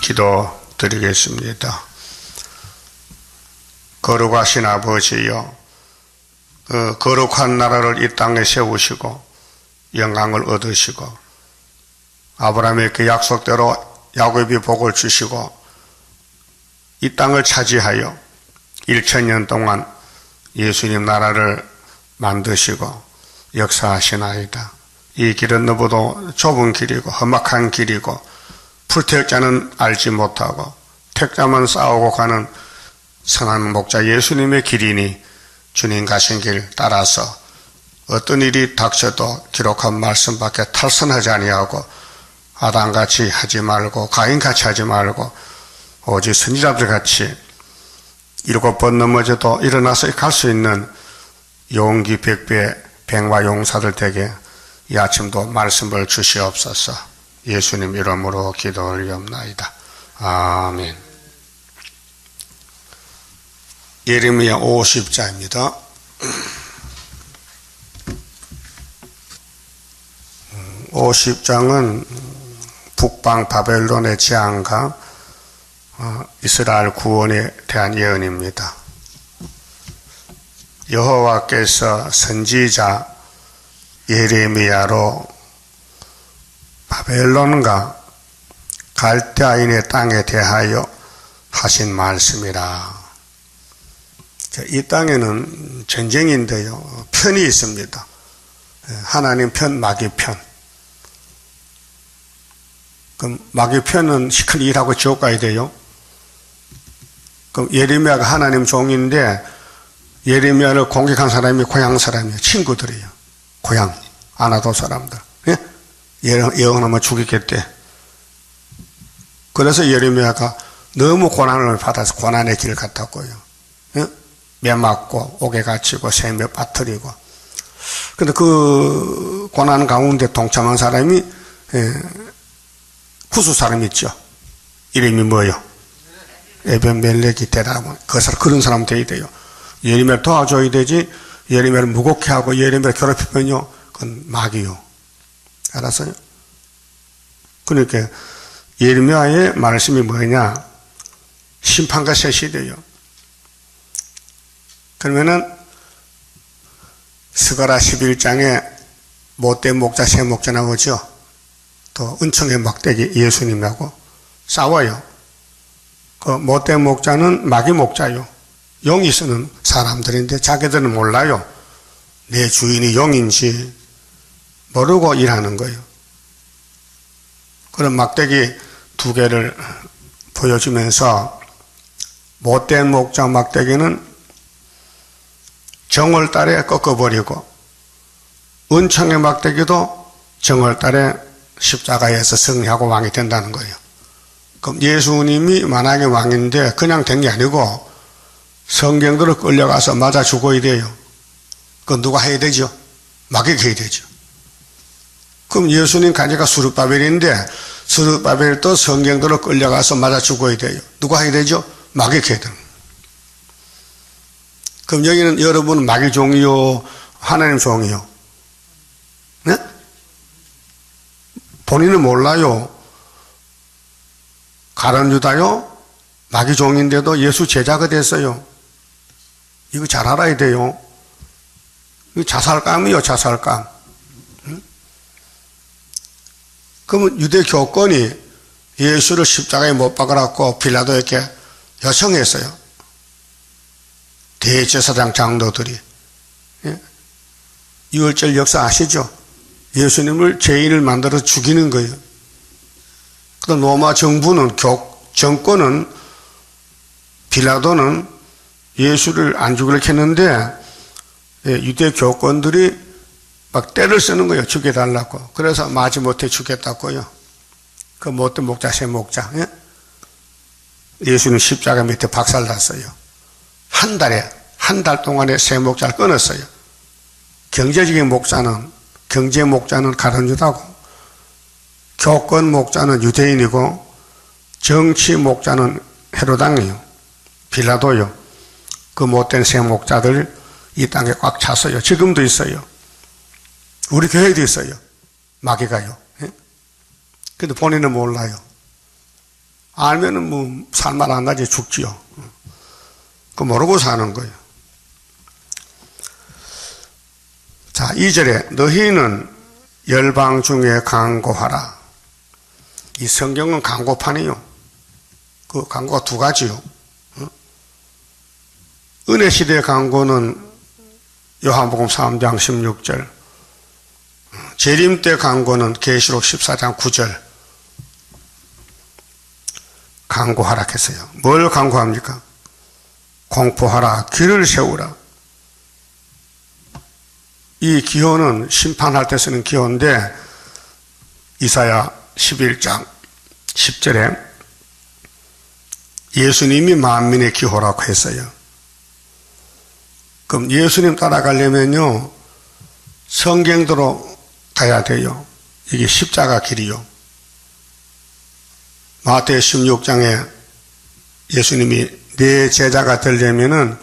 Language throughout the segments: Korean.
기도 드리겠습니다. 거룩하신 아버지여, 거룩한 나라를 이 땅에 세우시고 영광을 얻으시고 아브라함의 그 약속대로 야곱이 복을 주시고 이 땅을 차지하여 1000년 동안 예수님 나라를 만드시고 역사하시나이다. 이 길은 너보다 좁은 길이고 험악한 길이고 풀택자는 알지 못하고 택자만 싸우고 가는 선한 목자 예수님의 길이니 주님 가신 길 따라서 어떤 일이 닥쳐도 기록한 말씀밖에 탈선하지 아니하고 아담같이 하지 말고 가인같이 하지 말고 오직 선지자들같이 7번 넘어져도 일어나서 갈 수 있는 용기 100배 백마 용사들 되게 이 아침도 말씀을 주시옵소서. 예수님 이름으로 기도 올리옵나이다. 아멘. 예레미야 50장입니다. 50장은 북방 바벨론의 재앙과 이스라엘 구원에 대한 예언입니다. 여호와께서 선지자 예레미야로 바벨론과 갈대아인의 땅에 대하여 하신 말씀이라. 이 땅에는 전쟁인데요, 편이 있습니다. 하나님 편, 마귀 편. 그럼 마귀 편은 시큰 일하고 지옥 가야 돼요. 그럼 예레미야가 하나님 종인데 예레미야를 공격한 사람이 고향 사람이에요. 친구들이에요. 고향 아나도 사람들. 예? 예언하면 죽이겠대. 그래서 예레미야가 너무 고난을 받아서 고난의 길을 갔다고요. 예? 매 맞고 옥에 갇히고 생명 빠뜨리고. 근데 그 고난 가운데 동참한 사람이 구수 사람 있죠. 이름이 뭐요? 에벤멜렉이 되라고. 그런 사람 돼야 돼요. 예레미야를 도와줘야 되지. 예레미야를 무겁게 하고 예레미야를 괴롭히면요, 그건 마귀요. 알았어요? 그러니까 예레미야의 말씀이 뭐냐? 심판과 새 시대요. 그러면은 스가랴 11장에 못된 목자 새 목자 나오죠. 또 은총의 막대기 예수님하고 싸워요. 그 못된 목자는 마귀 목자요. 용이 쓰는 사람들인데 자기들은 몰라요. 내 주인이 용인지 모르고 일하는 거예요. 그런 막대기 2개를 보여주면서 못된 목자 막대기는 정월달에 꺾어버리고 은총의 막대기도 정월달에 십자가에서 승리하고 왕이 된다는 거예요. 그럼 예수님이 만약에 왕인데 그냥 된 게 아니고 성경대로 끌려가서 맞아 죽어야 돼요. 그건 누가 해야 되죠? 마귀가 해야 되죠. 그럼 예수님 간제가 스룹바벨인데 스룹바벨도 성경대로 끌려가서 맞아 죽어야 돼요. 누가 해야 되죠? 마귀가 해야 돼요. 그럼 여기는 여러분은 마귀 종이요? 하나님 종이요? 네? 본인은 몰라요. 가룟 유다요? 마귀 종인데도 예수 제자가 됐어요. 이거 잘 알아야 돼요. 이거 자살감이요, 자살감. 응? 그러면 유대 교권이 예수를 십자가에 못 박아갖고 빌라도에게 요청했어요. 대제사장 장로들이. 예? 유월절 역사 아시죠? 예수님을 죄인을 만들어 죽이는 거예요. 그다음 로마 정부는, 정권은, 빌라도는 예수를 안 죽이려고 했는데 유대 교권들이 막 때를 쓰는 거예요. 죽여달라고. 그래서 마지못해 죽였다고요. 그 못된 목자, 새 목자. 예? 예수는 십자가 밑에 박살났어요. 한 달 동안에 새 목자를 끊었어요. 경제적인 목자는, 경제 목자는 가룟 유다고, 교권 목자는 유대인이고, 정치 목자는 헤로당이요. 빌라도요. 그 못된 새 목자들 이 땅에 꽉 찼어요. 지금도 있어요. 우리 교회도 있어요. 마귀가요. 예? 근데 본인은 몰라요. 알면은 뭐 살만 안 나지 죽지요. 그 모르고 사는 거예요. 자, 2절에 너희는 열방 중에 강고하라. 이 성경은 강고판이요. 그 강고가 두 가지요. 은혜 시대의 강고는 요한복음 3장 16절, 재림 때 강고는 계시록 14장 9절. 강고하라 했어요. 뭘 강고합니까? 공포하라, 길을 세우라. 이 기호는 심판할 때 쓰는 기호인데 이사야 11장 10절에 예수님이 만민의 기호라고 했어요. 그럼 예수님 따라가려면요, 성경대로 가야 돼요. 이게 십자가 길이요. 마태의 16장에 예수님이 내 제자가 되려면은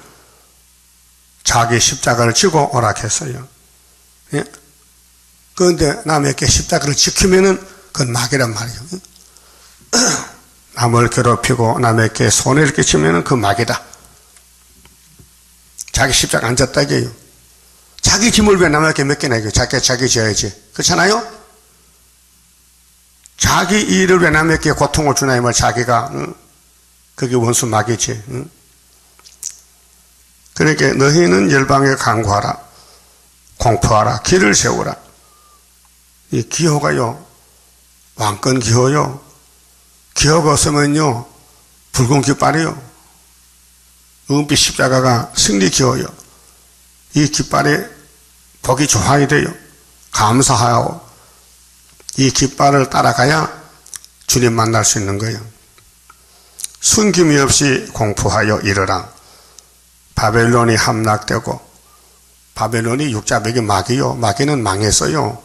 자기 십자가를 지고 오라 했어요. 예? 그런데 남에게 십자가를 지키면은 그건 마귀란 말이에요. 남을 괴롭히고 남에게 손해를 끼치면은 그 마귀다. 자기 십자가 안 졌다 이게요. 자기 짐을 왜 남에게 맡기나 이게요. 자기 져야지. 그렇잖아요? 자기 일을 왜 남에게 고통을 주나 이 말. 자기가 그게 원수 마귀지. 그러니까 너희는 열방에 강구하라, 공포하라, 길을 세우라. 이 기호가요, 왕권 기호요. 기호가 없으면요, 붉은 깃발이요. 은빛 십자가가 승리 기호요. 이 깃발에 복이 좋아야 돼요. 감사하고 이 깃발을 따라가야 주님 만날 수 있는 거예요. 숨김이 없이 공포하여 이르라. 바벨론이 함락되고, 바벨론이 육자백이 마귀요. 마귀는 망했어요.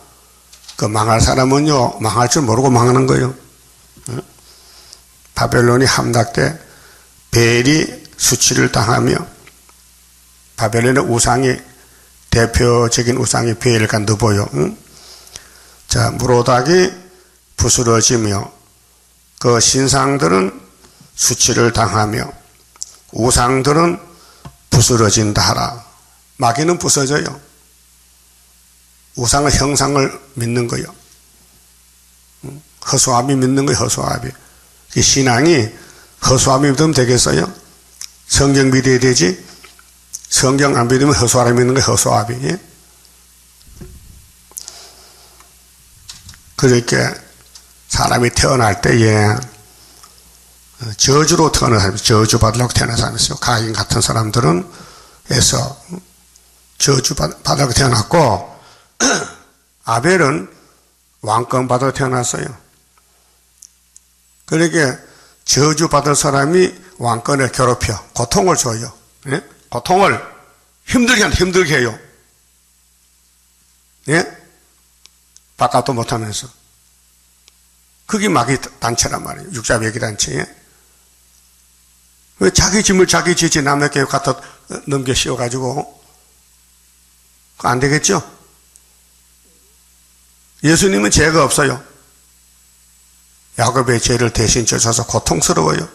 그 망할 사람은요, 망할 줄 모르고 망하는 거예요. 바벨론이 함락돼 벨이 수치를 당하며, 바벨론의 우상이, 대표적인 우상이 벨과 느보요. 자, 무로닥이 부스러지며 그 신상들은 수치를 당하며 우상들은 부스러진다 하라. 마귀는 부서져요. 우상의 형상을 믿는 거예요. 허수아비 믿는 거예요. 허수아비. 신앙이 허수아비 믿으면 되겠어요? 성경 믿어야 되지. 성경 안 믿으면 허수아비 믿는 거예요. 허수아비. 예? 그렇게 사람이 태어날 때에 저주로 태어난 사람이, 저주받으려고 태어난 사람이 있어요. 가인 같은 사람들은 에서 저주받으려고 태어났고, 아벨은 왕권 받으러 태어났어요. 그러니까 저주받을 사람이 왕권을 괴롭혀 고통을 줘요. 예? 고통을 힘들게 해요. 예? 바깥도 못하면서. 그게 마귀 단체란 말이에요. 육자배기 단체. 왜 자기 짐을 자기 지지 남에게 갖다 넘겨 씌워가지고. 안 되겠죠? 예수님은 죄가 없어요. 야곱의 죄를 대신 져서 고통스러워요.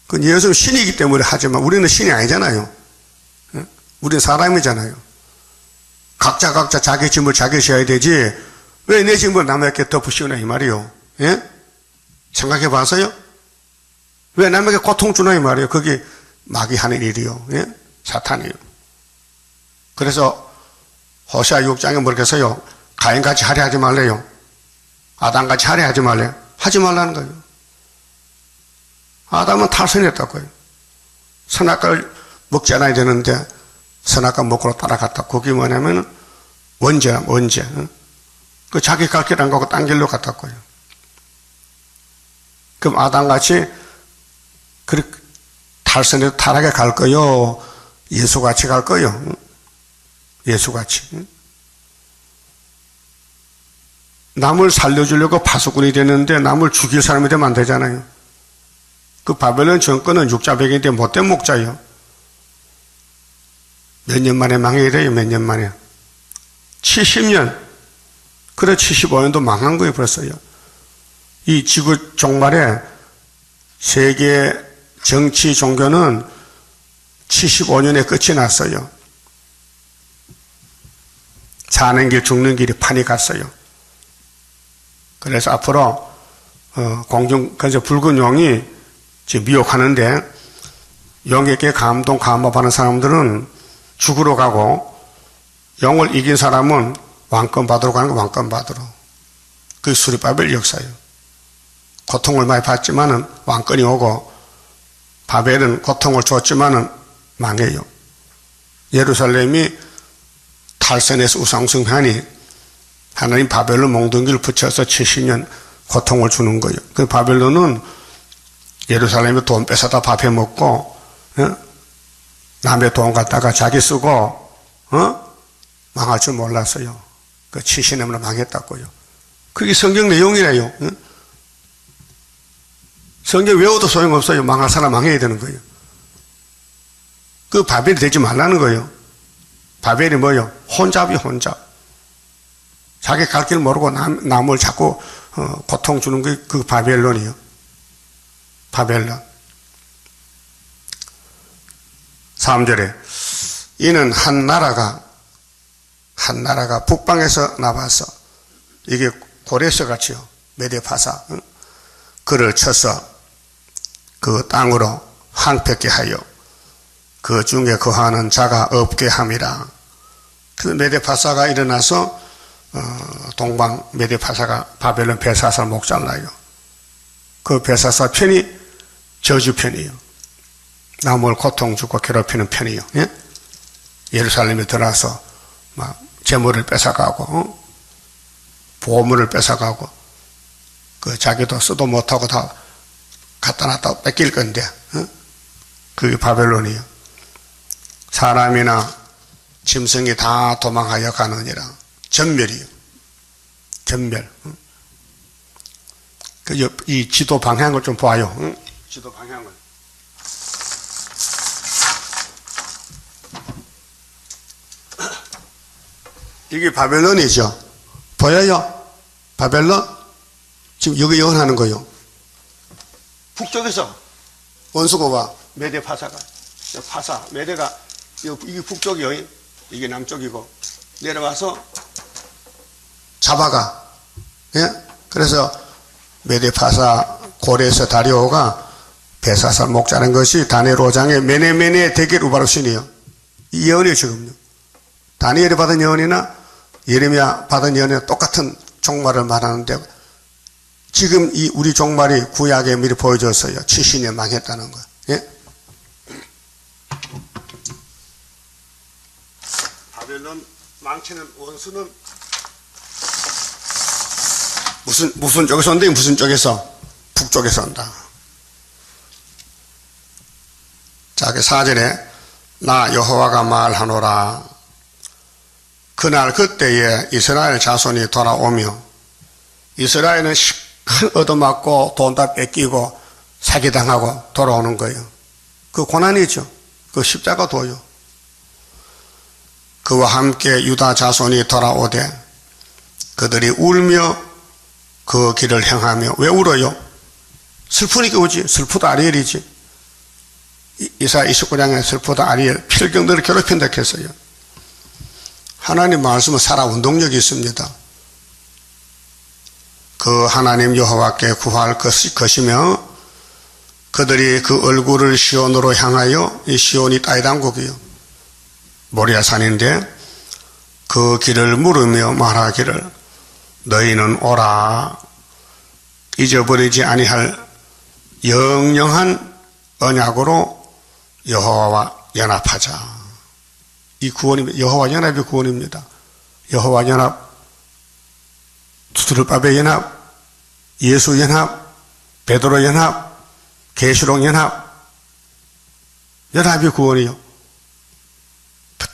그건 예수는 신이기 때문에 하지만 우리는 신이 아니잖아요. 우리는 사람이잖아요. 각자 자기 짐을 자기 져야 되지, 왜 내 짐을 남에게 덮으시오나 이 말이요. 예? 생각해 봤어요? 왜 남에게 고통 주나 이 말이요. 그게 마귀 하는 일이요. 예? 사탄이요. 그래서 호세아 6장에 뭐렇게 써요? 가인같이 하려 하지 말래요. 아담같이 하려 하지 말래요. 하지 말라는 거예요. 아담은 탈선했다고요. 선악과를 먹지 않아야 되는데 선악과 먹으러 따라갔다. 그게 뭐냐면 원죄. 그 자기 갈 길 안 가고 딴 길로 갔다고요. 그럼 아담같이 그렇게 탈선해서 타락에 갈 거요? 예수같이 갈 거요? 예수같이. 남을 살려주려고 파수꾼이 되는데 남을 죽일 사람이 되면 안 되잖아요. 그 바벨론 정권은 육자백인데 못된 목자예요. 몇 년 만에 망해야 돼요. 몇 년 만에. 70년. 그래 75년도 망한 거예요. 벌써요. 이 지구 종말에 세계 정치 종교는 75년에 끝이 났어요. 사는 길 죽는 길이 판이 갔어요. 그래서 앞으로 그래서 붉은 용이 지금 미혹하는데, 용에게 감동 감업하는 사람들은 죽으러 가고, 용을 이긴 사람은 왕권 받으러 가는 거, 왕권 받으러. 그게 수리바벨 역사예요. 고통을 많이 받지만은 왕권이 오고, 바벨은 고통을 줬지만은 망해요. 예루살렘이 탈선해서 우상숭배하니 하나님 바벨론 몽둥이를 붙여서 70년 고통을 주는 거예요. 그 바벨론은 예루살렘에 돈 뺏어다 밥해 먹고, 남의 돈 갖다가 자기 쓰고, 망할 줄 몰랐어요. 그 70년으로 망했다고요. 그게 성경 내용이래요. 성경 외워도 소용없어요. 망할 사람 망해야 되는 거예요. 그 바벨이 되지 말라는 거예요. 바벨이 뭐예요? 혼잡이 혼잡. 자기 갈 길 모르고 남을 자꾸 고통 주는 게 그 바벨론이에요. 바벨론. 3절에 이는 한 나라가 북방에서 나와서, 이게 고레스 같이요. 메데파사. 그를 쳐서 그 땅으로 항벽게 하여 그 중에 거하는 자가 없게 함이라. 그 메데파사가 일어나서 동방 메데파사가 바벨론 벨사살 목잘라요. 그 벨사살 편이 저주 편이에요. 남을 고통 주고 괴롭히는 편이에요. 예? 예루살렘에 들어와서 막 재물을 뺏어가고, 보물을 뺏어가고, 그 자기도 쓰도 못하고 다 갖다 놨다 뺏길 건데, 그게 바벨론이에요. 사람이나 짐승이 다 도망하여 가느니라. 전멸이에요. 전멸. 이 지도 방향을 좀 봐요. 지도 방향을. 이게 바벨론이죠. 보여요? 바벨론? 지금 여기 영원하는 거예요. 북쪽에서 원수가 와. 메데 파사가. 파사. 메데가, 이게 북쪽이요. 이게 남쪽이고. 내려와서 잡아가. 예? 그래서 메데 파사 고레스 다리오가 베사살 목자는 것이 다니엘 5장의 메네메네 대결 우바르신이요. 이 예언이에요, 지금요. 다니엘이 받은 예언이나 예레미야 받은 예언이나 똑같은 종말을 말하는데, 지금 이 우리 종말이 구약에 미리 보여줬어요. 70년 망했다는 거. 예? 바벨론 망치는 원수는 무슨 쪽에서 온대? 무슨 쪽에서? 북쪽에서 온다. 자, 그 4절에 나 여호와가 말하노라. 그날 그때에 이스라엘 자손이 돌아오며, 이스라엘은 큰 얻어맞고 돈 다 뺏기고 사기당하고 돌아오는 거예요. 그 고난이죠. 그 십자가 도요. 그와 함께 유다 자손이 돌아오되 그들이 울며 그 길을 행하며. 왜 울어요? 슬프니까 오지. 슬프다 아리엘이지. 이사야 29장에 슬프다 아리엘, 필경들을 괴롭힌다 했어요. 하나님 말씀은 살아 운동력이 있습니다. 그 하나님 여호와께 구할 것이며, 그들이 그 얼굴을 시온으로 향하여, 이 시온이 따이당국이요, 모리아산인데, 그 길을 물으며 말하기를 너희는 오라. 잊어버리지 아니할 영영한 언약으로 여호와와 연합하자. 이 구원입니다. 여호와 연합이 구원입니다. 여호와 연합, 두드르바벨 연합, 예수 연합, 베드로 연합, 계시록 연합. 연합이 구원이요.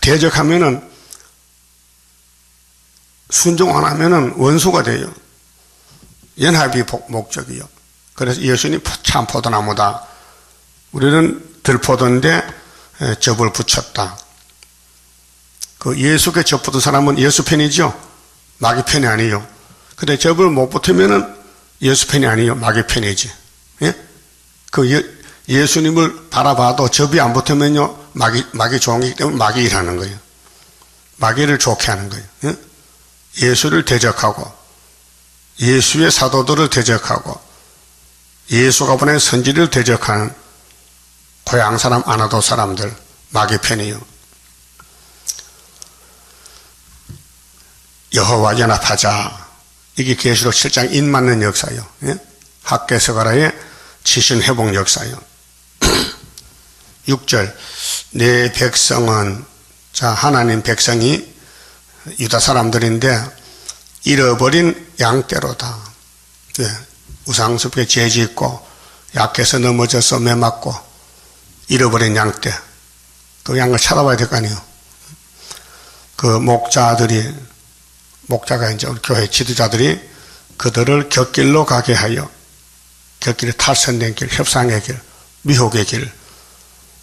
대적하면은, 순종 안 하면은 원수가 돼요. 연합이 목적이요. 그래서 예수님 참 포도나무다. 우리는 들포도인데 접을 붙였다. 그 예수께 접 붙은 사람은 예수 편이죠. 마귀 편이 아니에요. 근데 접을 못 붙으면은 예수 편이 아니에요. 마귀 편이지. 예? 예수님을 바라봐도 접이 안 붙으면요, 마귀 좋은 때문에 마귀 일하는 거예요. 마귀를 좋게 하는 거예요. 예수를 대적하고, 예수의 사도들을 대적하고, 예수가 보낸 선지를 대적하는 고향 사람, 아나도 사람들, 마귀 편이요. 여호와 연합하자. 이게 계시록 7장 인 맞는 역사요. 학개서가라의 지신 회복 역사요. 6절 내 백성은, 자, 하나님 백성이 유다 사람들인데 잃어버린 양떼로다. 우상스럽게 죄짓고 약해서 넘어져서 매맞고 잃어버린 양떼. 그 양을 찾아봐야 될 거 아니에요. 그 목자가 이제 우리 교회 지도자들이 그들을 곁길로 가게 하여, 곁길이 탈선된 길, 협상의 길, 미혹의 길,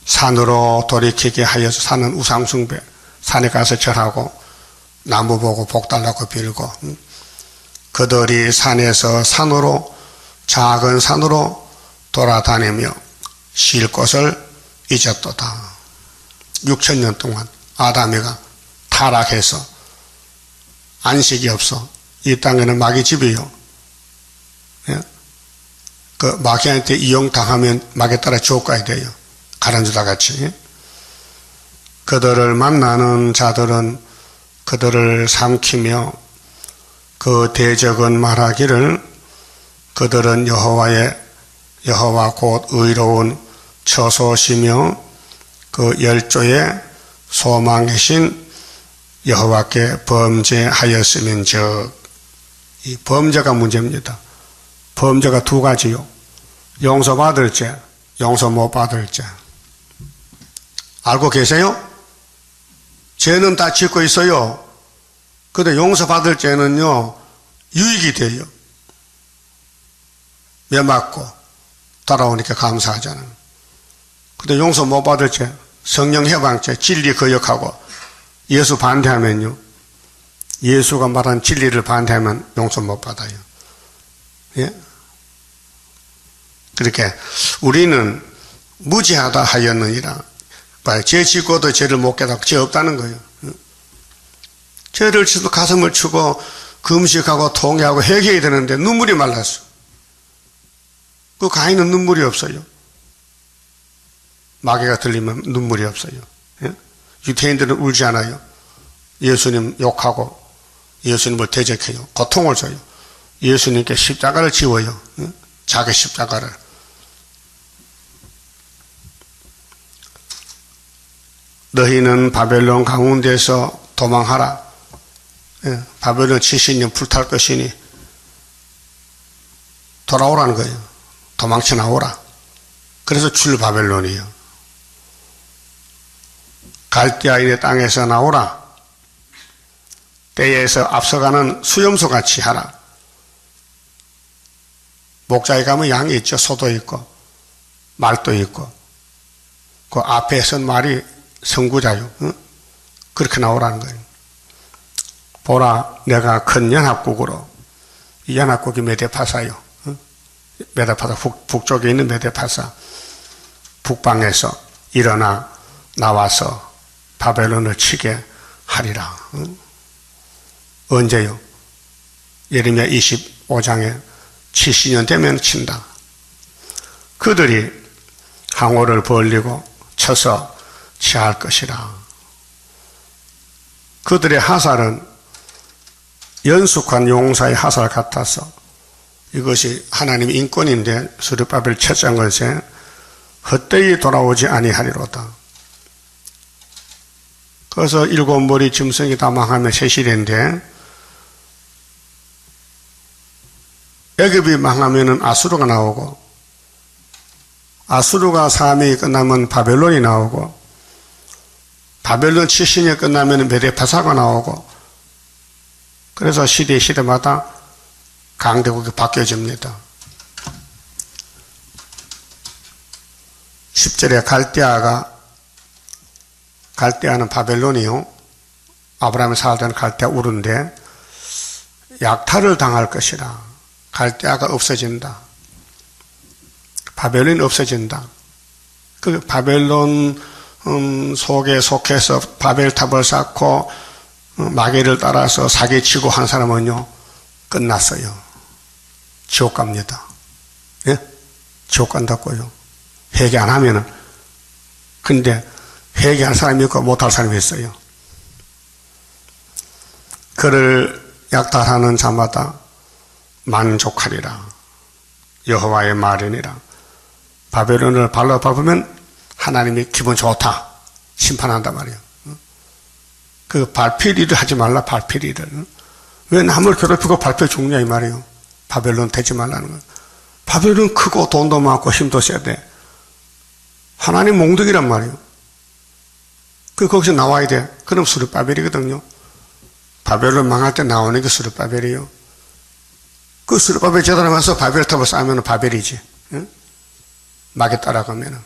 산으로 돌이키게 하여서 산은 우상숭배, 산에 가서 절하고 나무 보고 복 달라고 빌고, 그들이 산에서 산으로, 작은 산으로 돌아다니며 쉴 곳을 잊었도다. 6,000년 동안 아담이가 타락해서 안식이 없어. 이 땅에는 마귀 집이요. 그 마귀한테 이용당하면 마귀 따라 지옥 가야 돼요. 가란주다 같이. 그들을 만나는 자들은 그들을 삼키며 그 대적은 말하기를 그들은 여호와 곧 의로운 처소시며 그 열조의 소망이신 여호와께 범죄하였으면즉. 이 범죄가 문제입니다. 범죄가 두 가지요. 용서받을 죄, 용서 못 받을 죄. 알고 계세요? 죄는 다 짓고 있어요. 근데 용서받을 죄는요, 유익이 돼요. 매맞고 돌아오니까 감사하잖아요. 근데 용서 못 받을 죄, 성령 해방죄, 진리 거역하고 예수 반대하면요, 예수가 말한 진리를 반대하면 용서 못 받아요. 예? 그렇게 우리는 무지하다 하였느니라. 죄 짓고도 죄를 못 깨닫고 죄 없다는 거예요. 죄를 지도 가슴을 치고 금식하고 통회하고 회개해야 되는데 눈물이 말랐어. 그 가인은 눈물이 없어요. 마귀가 들리면 눈물이 없어요. 예? 유태인들은 울지 않아요. 예수님 욕하고 예수님을 대적해요. 고통을 줘요. 예수님께 십자가를 지워요. 예? 자기 십자가를. 너희는 바벨론 가운데서 도망하라. 예? 바벨론 70년 불탈 것이니 돌아오라는 거예요. 도망쳐 나오라. 그래서 출 바벨론이에요. 갈대아인의 땅에서 나오라. 때에서 앞서가는 수염소 같이 하라. 목자에 가면 양이 있죠. 소도 있고 말도 있고 그 앞에 선 말이 선구자요. 응? 그렇게 나오라는 거예요. 보라, 내가 큰 연합국으로, 이 연합국이 메데파사요. 응? 메데파사 북쪽에 있는 메데파사, 북방에서 일어나 나와서 바벨론을 치게 하리라. 응? 언제요? 예레미야 25장에 70년 되면 친다. 그들이 항오를 벌리고 쳐서 취할 것이라. 그들의 하살은 연숙한 용사의 하살 같아서, 이것이 하나님의 인권인데 스룹바벨 첫장 것에 헛되이 돌아오지 아니하리로다. 그래서 일곱 머리 짐승이 다 망하면 세실인데, 애굽이 망하면은 아수르가 나오고, 아수르가 사명이 끝나면 바벨론이 나오고, 바벨론 70년이 끝나면 메데파사가 나오고, 그래서 시대마다 강대국이 바뀌어집니다. 10절에 갈대아는 바벨론이요. 아브라함이 살던 갈대아 우르인데 약탈을 당할 것이라. 갈대아가 없어진다. 바벨론이 없어진다. 그 바벨론 속에 속해서 바벨탑을 쌓고 마귀를 따라서 사기치고 한 사람은요, 끝났어요. 지옥 갑니다. 예? 지옥 간다고요. 회개 안 하면은. 근데 회개할 사람이 있고 못할 사람이 있어요. 그를 약탈하는 자마다 만족하리라. 여호와의 말이니라. 바벨론을 발로 밟으면 하나님이 기분 좋다. 심판한단 말이에요. 그 발필이를 하지 말라, 발필이를. 왜 남을 괴롭히고 발표 죽냐, 이 말이에요. 바벨론 되지 말라는 거예요. 바벨론 크고 돈도 많고 힘도 세대. 하나님 몽둥이란 말이에요. 거기서 나와야 돼. 그럼 스룹바벨이거든요. 바벨론 망할 때 나오는 게 스룹바벨이에요. 그 스룹바벨 제대로 가서 바벨탑을 쌓으면 바벨이지. 응? 마귀 따라가면은.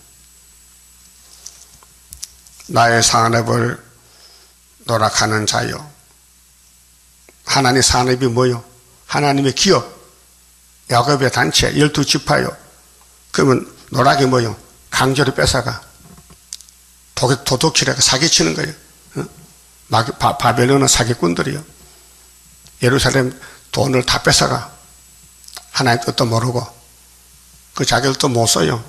나의 산업을 노락하는 자요. 하나님의 산업이 뭐요? 하나님의 기업, 야곱의 단체, 12지파요. 그러면 노락이 뭐요? 강제로 뺏어가. 도둑질하고 사기치는 거예요. 바벨론은 사기꾼들이요. 예루살렘 돈을 다 뺏어가. 하나님 뜻도 모르고 그 자기들도 못 써요.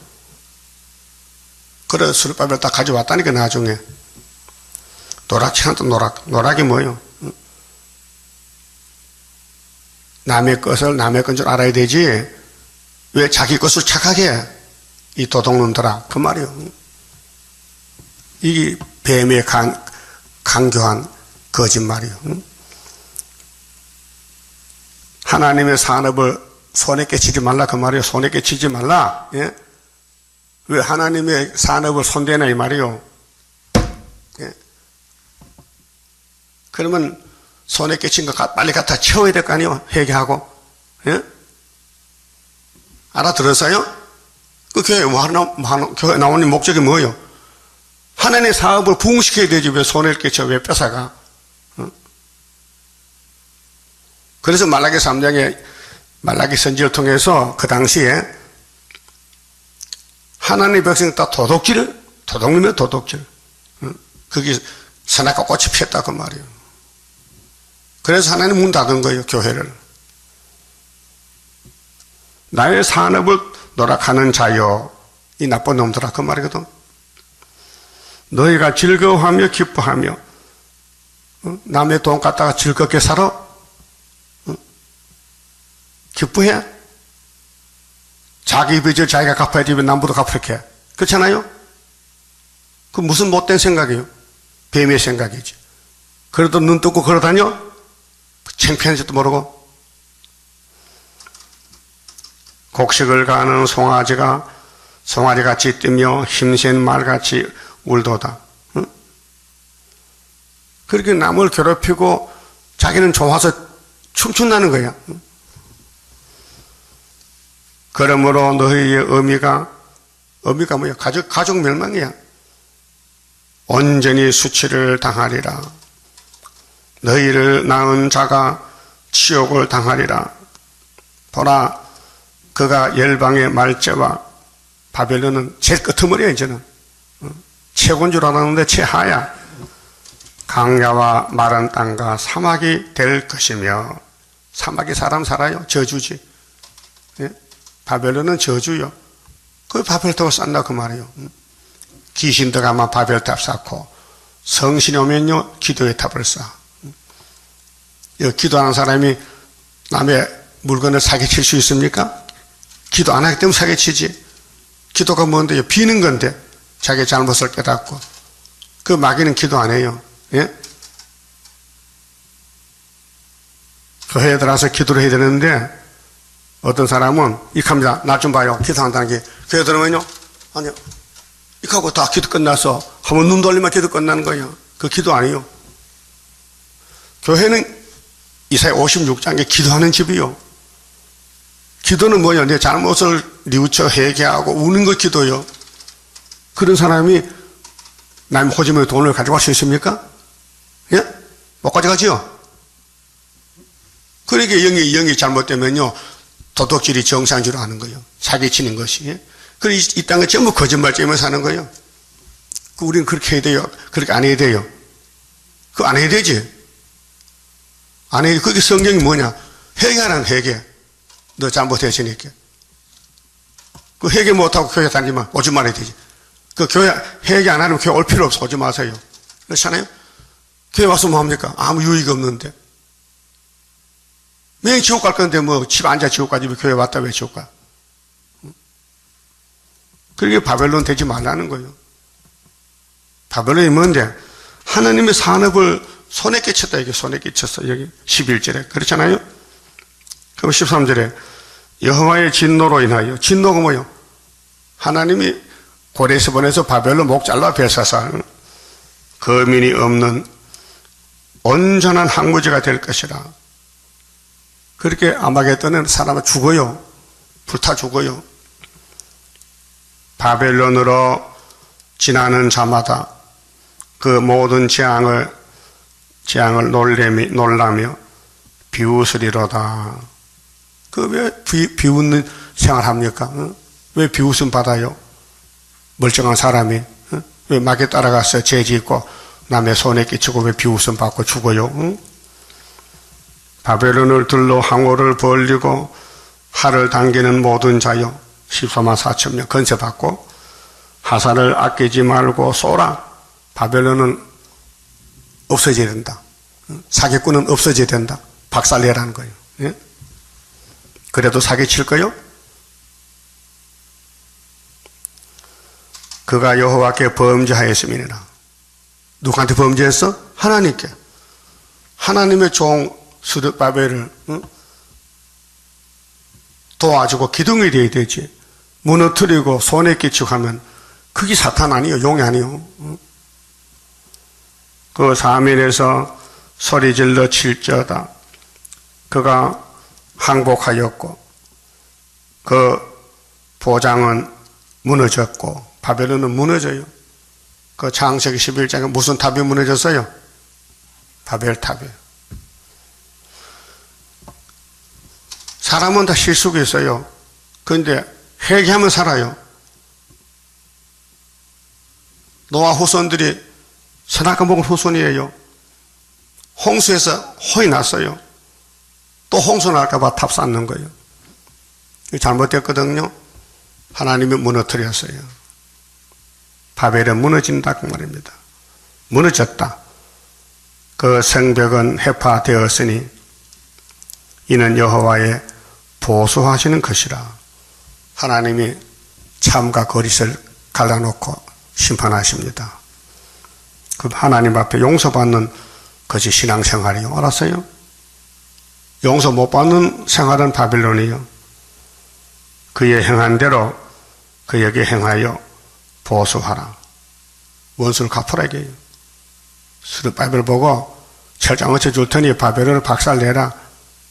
그래서 스룹바벨 다 가져왔다니까. 나중에 노락치는 노락이 뭐예요? 남의 것을 남의 건 줄 알아야 되지 왜 자기 것을 착하게 해? 이 도둑놈들아, 그 말이요. 이게 뱀의 강교한 거짓말이요. 하나님의 산업을 손에 깨치지 말라, 그 말이요. 손에 깨치지 말라. 예? 왜 하나님의 산업을 손대나, 이 말이요. 예? 그러면 손에 깨친 거 빨리 갖다 채워야 될 거 아니에요. 회개하고. 예? 알아들었어요? 그 교회 교회 나오는 목적이 뭐예요? 하나님의 사업을 부흥시켜야 되지 왜 손에 깨쳐, 왜 뺏어가? 그래서 말라기 3장에 말라기 선지를 통해서 그 당시에 하나님의 백성 다 도둑놈이에요, 도둑질. 거기 선악과 꽃이 피었다, 그 말이에요. 그래서 하나님 문 닫은 거예요, 교회를. 나의 산업을 노락하는 자요, 이 나쁜 놈들아, 그 말이거든. 너희가 즐거워하며 기뻐하며 남의 돈 갖다가 즐겁게 살아? 기뻐해? 자기 빚을 자기가 갚아야지 왜 남보다 갚게 해? 그렇잖아요? 그 무슨 못된 생각이에요? 뱀의 생각이지. 그래도 눈 뜨고 걸어다녀? 창피한지도 모르고. 곡식을 가는 송아지같이 뛰며 힘센 말같이 울도다. 응? 그렇게 남을 괴롭히고 자기는 좋아서 춤춘다는 거야. 응? 그러므로 너희의 의미가 뭐야? 가족 멸망이야. 온전히 수치를 당하리라. 너희를 낳은 자가 치욕을 당하리라. 보라, 그가 열방의 말제와 바벨론은 제일 끄트머리야. 이제는 최고인 줄 알았는데 최하야. 강야와 마른 땅과 사막이 될 것이며. 사막이 사람 살아요? 저주지. 예? 바벨론은 저주요. 그 바벨탑을 쌓는다, 그 말이에요. 귀신들 가면 바벨탑 쌓고, 성신이 오면요 기도의 탑을 쌓아. 기도하는 사람이 남의 물건을 사기칠 수 있습니까? 기도 안 하기 때문에 사기치지. 기도가 뭔데요? 비는 건데 자기 잘못을 깨닫고. 그 마귀는 기도 안 해요. 예? 교회에 들어와서 기도를 해야 되는데 어떤 사람은 이합니다. 나 좀 봐요. 기도한다는 게. 교회 들어오면요, 아니요, 이하고 다 기도 끝나서 한번 눈 돌리면 기도 끝나는 거예요. 그 기도 아니에요. 교회는 이사야 56장에 기도하는 집이요. 기도는 뭐냐? 내 잘못을 뉘우쳐 회개하고 우는 거 기도요. 그런 사람이 남의 호주머니 돈을 가져갈 수 있습니까? 예? 못 가져가지요? 그러니까 영이 잘못되면요, 도둑질이 정상적으로 하는 거예요. 사기치는 것이. 그래, 이 땅에 전부 거짓말쟁이만 사는 거예요. 우리는 그렇게 해야 돼요. 그렇게 안 해야 돼요. 그거 안 해야 되지. 안 해야 돼. 그게 성경이 뭐냐? 회개하라는 회개. 너 잘못했으니까. 그 회개 못하고 교회 다니면 오지 말아야 되지. 그 교회 회개 안 하면 교회 올 필요 없어. 오지 마세요. 그렇잖아요? 교회 와서 뭐 합니까? 아무 유익이 없는데. 매일 지옥 갈 건데 뭐 집 앉아 지옥 가지 왜 교회 왔다 왜 지옥 가? 그게 바벨론 되지 말라는 거예요. 바벨론이 뭔데? 하나님의 산업을 손에 끼쳤다. 이게 손에 끼쳤어. 여기 11절에. 그렇잖아요? 그럼 13절에 여호와의 진노로 인하여. 진노가 뭐예요? 하나님이 고레에서 보내서 바벨론 목 잘라 벨사사. 거민이 없는 온전한 항무지가 될 것이라. 그렇게 아마겟돈은 사람은 죽어요. 불타 죽어요. 바벨론으로 지나는 자마다 그 모든 재앙을 놀라며 비웃으리로다. 그 왜 비웃는 생활 합니까? 어? 왜 비웃음 받아요? 멀쩡한 사람이 어? 왜 막에 따라가서 죄 짓고 남의 손에 끼치고 왜 비웃음 받고 죽어요? 어? 바벨론을 들러 항오를 벌리고 하를 당기는 모든 자여 14만 4천 명 건세받고 하사를 아끼지 말고 쏘라. 바벨론은 없어져야 된다. 사기꾼은 없어져야 된다. 박살내라는 거예요. 예? 그래도 사기칠 거요? 그가 여호와께 범죄하였음이니라. 누구한테 범죄했어? 하나님께. 하나님의 종 스룹바벨을 도와주고 기둥이 되어야 되지. 무너뜨리고 손에 끼치고 하면 그게 사탄 아니요, 용이 아니요. 그 사면에서 소리질러 칠저다. 그가 항복하였고 그 보장은 무너졌고 바벨론은 무너져요. 그 창세기 11장에 무슨 탑이 무너졌어요? 바벨탑이에요. 사람은 다 실수가 있어요. 그런데 회개하면 살아요. 노아 후손들이 선악과 먹은 후손이에요. 홍수에서 호이 났어요. 또 홍수 날까봐 탑 쌓는 거예요. 잘못됐거든요. 하나님이 무너뜨렸어요. 바벨은 무너진다 그 말입니다. 무너졌다. 그 성벽은 해파되었으니 이는 여호와의 보수하시는 것이라. 하나님이 참과 거짓을 갈라놓고 심판하십니다. 그 하나님 앞에 용서받는 것이 신앙생활이요. 알았어요? 용서 못 받는 생활은 바빌론이요. 그의 행한 대로 그에게 행하여 보수하라. 원수를 갚으라 이게요. 스룹바벨 보고 철장 어쳐 줄 테니 바벨론을 박살내라.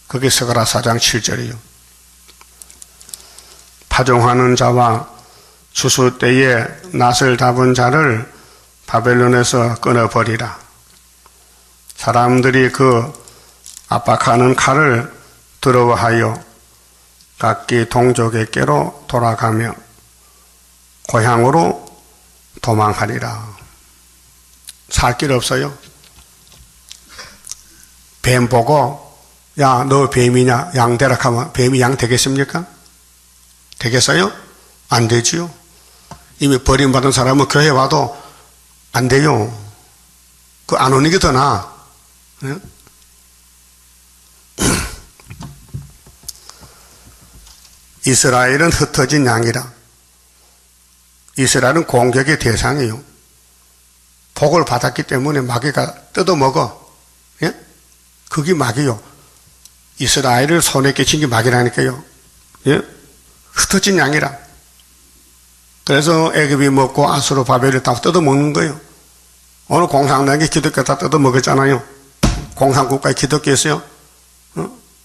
그게 스가랴 4장 7절이요. 파종하는 자와 추수 때에 낫을 잡은 자를 바벨론에서 끊어버리라. 사람들이 그 압박하는 칼을 두려워하여 각기 동족에게로 돌아가며 고향으로 도망하리라. 살 길 없어요. 뱀 보고 야, 너 뱀이냐? 양 되라 하면 뱀이 양 되겠습니까? 되겠어요? 안 되지요. 이미 버림받은 사람은 교회 와도 안 돼요. 그 안 오는 게 더 나아. 네? 이스라엘은 흩어진 양이라. 이스라엘은 공격의 대상이에요. 복을 받았기 때문에 마귀가 뜯어먹어. 예? 그게 마귀요. 이스라엘을 손에 끼친 게 마귀라니까요. 예? 흩어진 양이라. 그래서 애굽이 먹고 아수르 바벨이 다 뜯어먹는 거예요. 오늘 공산당이 기독교 다 뜯어먹었잖아요. 공산국가에 기독교 있어요?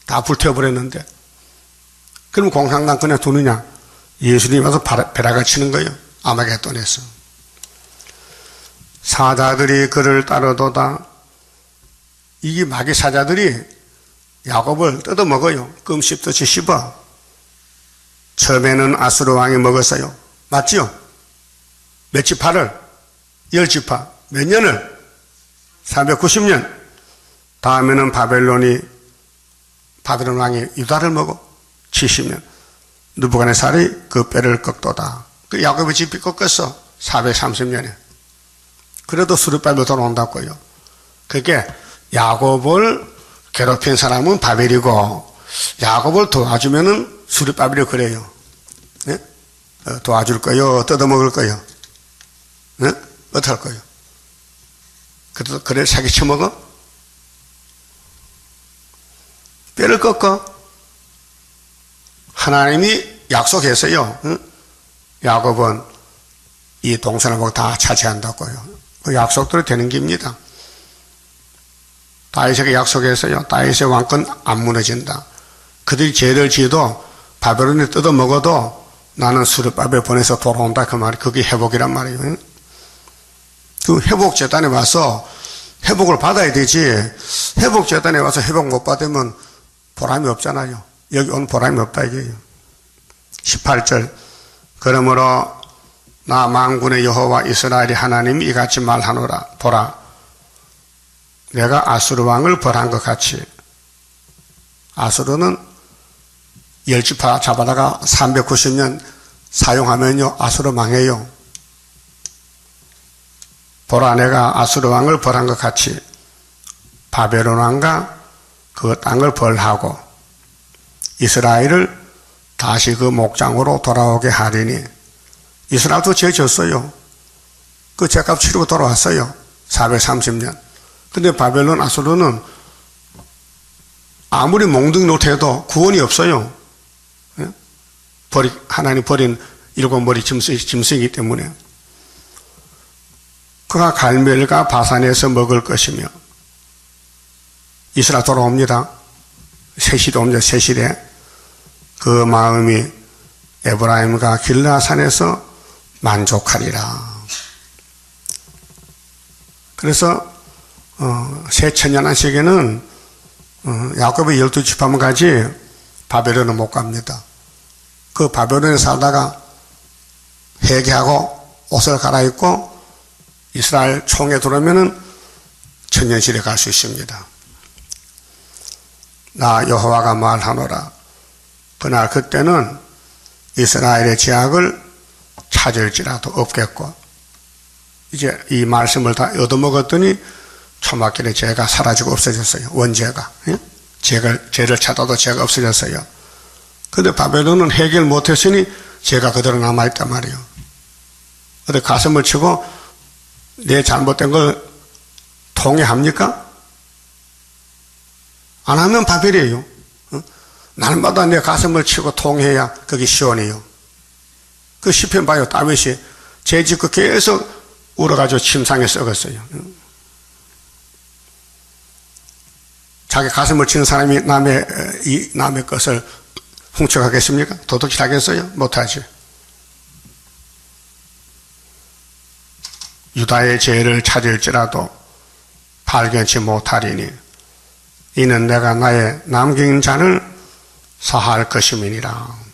다 불태워버렸는데. 그럼 공산당 그냥 두느냐? 예수님이 와서 벼락을 치는 거예요. 아마겟돈에서. 사자들이 그를 따르도다. 이게 마귀 사자들이 야곱을 뜯어먹어요. 껌 씹듯이 씹어. 처음에는 아수르 왕이 먹었어요. 맞지요? 몇 지파를? 10지파. 몇 년을? 490년. 다음에는 바벨론 왕이 유다를 먹어. 70년. 느부갓네살이 그 뼈를 꺾도다. 그 야곱의 집이 꺾었어. 430년에. 그래도 수르바벨 돌아온다고요. 그게 야곱을 괴롭힌 사람은 바벨이고 야곱을 도와주면은 수르바벨이 그래요. 네? 도와줄 거요? 뜯어먹을 거요? 네? 어떡할 거요? 그래 사기쳐 먹어? 뼈를 꺾어? 하나님이 약속했어요. 응? 야곱은 이 동산을 보고 다 차지한다고요. 그 약속대로 되는 겁니다. 다윗에게 약속했어요. 다윗의 왕권 안 무너진다. 그들이 죄를 지어도 바벨론에 뜯어먹어도 나는 수르바벨 보내서 돌아온다. 그 말이 그게 회복이란 말이에요. 응? 그 회복재단에 와서 회복을 받아야 되지. 회복재단에 와서 회복 못 받으면 보람이 없잖아요. 여기 온 보람이 없다 이게요. 18절. 그러므로 나 만군의 여호와 이스라엘의 하나님이 이같이 말하노라. 보라, 내가 아수르 왕을 벌한 것 같이. 아수르는 10지파 잡아다가 390년 사용하면요 아수르 망해요. 보라, 내가 아수르 왕을 벌한 것 같이 바벨론 왕과 그 땅을 벌하고 이스라엘을 다시 그 목장으로 돌아오게 하리니. 이스라엘도 죄 졌어요. 그 죄값 치르고 돌아왔어요. 430년. 근데 바벨론 아수르는 아무리 몽둥이 노태해도 구원이 없어요. 하나님 버린 일곱 머리 짐승이기 때문에. 그가 갈멜과 바산에서 먹을 것이며. 이스라엘 돌아옵니다. 세실에 옵니다. 세실에. 그 마음이 에브라임과 길라산에서 만족하리라. 그래서 새 천년 안식에는 야곱의 12지파만 가지 바벨론은 못 갑니다. 그 바벨론에 살다가 회개하고 옷을 갈아입고 이스라엘 총에 들어오면은 천년실에 갈 수 있습니다. 나 여호와가 말하노라. 그날 그때는 이스라엘의 죄악을 찾을지라도 없겠고, 이제 이 말씀을 다 얻어먹었더니 초막길에 죄가 사라지고 없어졌어요. 원죄가. 죄를 찾아도 죄가 없어졌어요. 근데 바벨론은 해결 못했으니 죄가 그대로 남아있단 말이에요. 어디 가슴을 치고 내 잘못된 걸 통회합니까? 안 하면 바벨이에요. 날마다 내 가슴을 치고 통회해야 그게 시온이에요. 그 시편 봐요. 다윗이 죄 짓고 계속 울어가지고 침상에 썩었어요. 자기 가슴을 치는 사람이 남의 것을 훔쳐가겠습니까? 도둑질 하겠어요? 못하지. 유다의 죄를 찾을지라도 발견치 못하리니 이는 내가 나의 남긴 잔을 사할 것임이니라.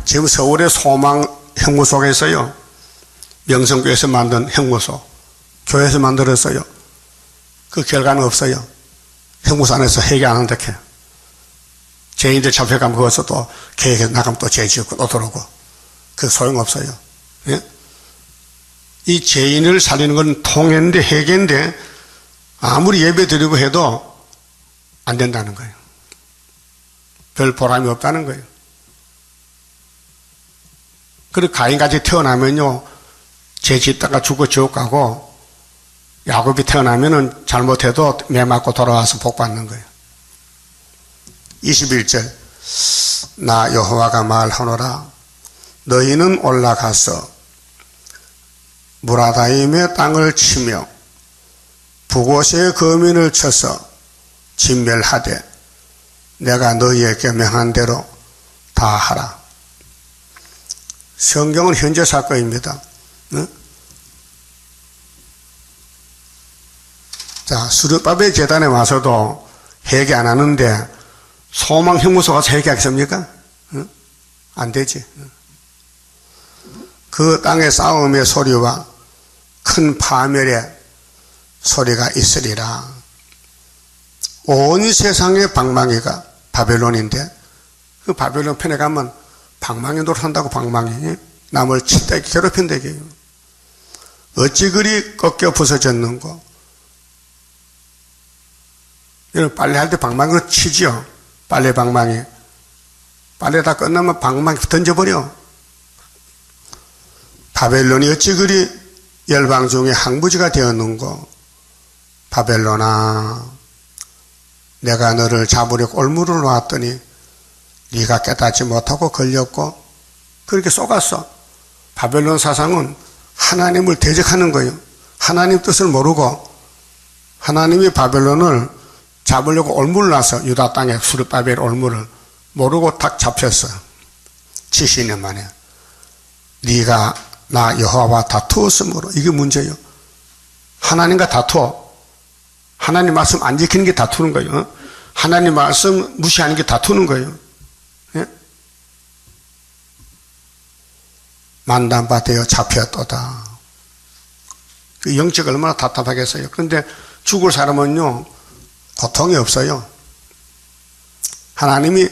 지금 서울의 소망 형무소가 있어요. 명성교회에서 만든 형무소. 교회에서 만들었어요. 그 결과는 없어요. 형무소 안에서 회개 안 한다 해. 죄인들 잡혀가면 거기서 또 계획해서 나가면 또 죄 지었고 또 들어오고. 그 소용없어요. 예? 이 죄인을 살리는 건 통회인데 회개인데 아무리 예배 드리고 해도 안 된다는 거예요. 별 보람이 없다는 거예요. 그리고 가인같이 태어나면요 죄 짓다가 죽어 지옥 가고, 야곱이 태어나면은 잘못해도 매 맞고 돌아와서 복 받는 거예요. 21절. 나 여호와가 말하노라. 너희는 올라가서 무라다임의 땅을 치며 북옷의 거민을 쳐서 진멸하되 내가 너희에게 명한 대로 다 하라. 성경은 현재 사건입니다. 응? 자, 수르바벨 제단에 와서도 회개 안 하는데 소망 형무소 가서 회개하겠습니까? 응? 안 되지. 응? 그 땅의 싸움의 소리와 큰 파멸의 소리가 있으리라. 온 세상의 방망이가 바벨론인데 그 바벨론 편에 가면 방망이 노릇한다고 방망이 남을 치다 괴롭힌다게요. 어찌 그리 꺾여 부서졌는고. 여러분 빨래할 때 방망이로 치지요. 빨래 방망이. 빨래 다 끝나면 방망이 던져버려. 바벨론이 어찌 그리 열방 중에 항부지가 되었는고. 바벨론아, 내가 너를 잡으려고 올무를 놓았더니 네가 깨닫지 못하고 걸렸고 그렇게 쏘갔어. 바벨론 사상은 하나님을 대적하는 거예요. 하나님 뜻을 모르고 하나님이 바벨론을 잡으려고 올무를 놨어. 유다 땅에 수르바벨 올무를 모르고 탁 잡혔어. 70년 만에. 네가 나 여호와와 다투었으므로. 이게 문제예요. 하나님과 다투어. 하나님 말씀 안 지키는 게 다투는 거예요. 하나님 말씀 무시하는 게 다투는 거예요. 예? 만단바 되어 잡혔도다. 그 영적 얼마나 답답하겠어요. 그런데 죽을 사람은요 고통이 없어요. 하나님이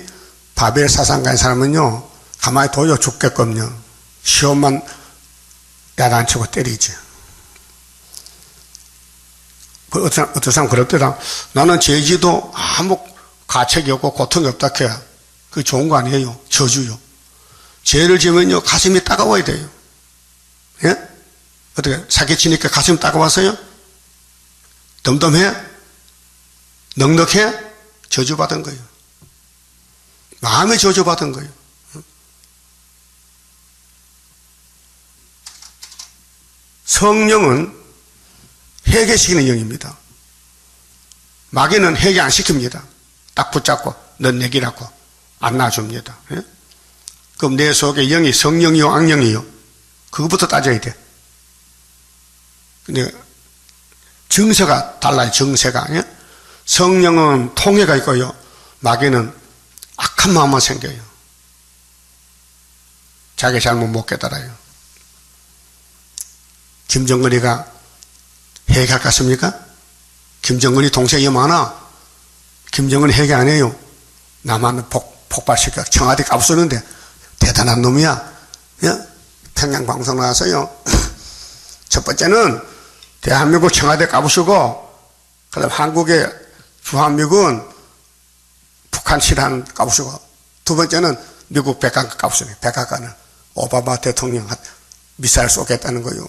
바벨 사상가의 사람은요 가만히 둬요. 죽겠거든요. 시험만 야단치고 때리지. 어떤 사람 그랬더라. 나는 죄지도 아무 가책이 없고 고통이 없다 해야 그게 좋은 거 아니에요. 저주요. 죄를 지으면요 가슴이 따가워야 돼요. 예? 어떻게 사기치니까 가슴이 따가웠어요? 덤덤해? 넉넉해? 저주받은 거예요. 마음에 저주받은 거예요. 성령은 회개시키는 영입니다. 마귀는 회개 안 시킵니다. 딱 붙잡고 넌 내 기라고 안 놔줍니다. 예? 그럼 내 속에 영이 성령이요 악령이요? 그것부터 따져야 돼. 근데 정세가 달라요. 정세가. 예? 성령은 통해가 있고요. 마귀는 악한 마음만 생겨요. 자기 잘못 못 깨달아요. 김정은이가 회개할 것 같습니까? 김정은이 동생이 많아. 김정은이 회개 안 해요. 남한은 폭발시켜 청와대 깝쓰는데 대단한 놈이야. 예? 평양방송 나와서요. 첫 번째는 대한민국 청와대 까부수고 그다음 한국의 주한미군 북한 실한 까부수고 두 번째는 미국 백악관 까부수네. 백악관을 오바마 대통령 미사일 쏘겠다는 거요.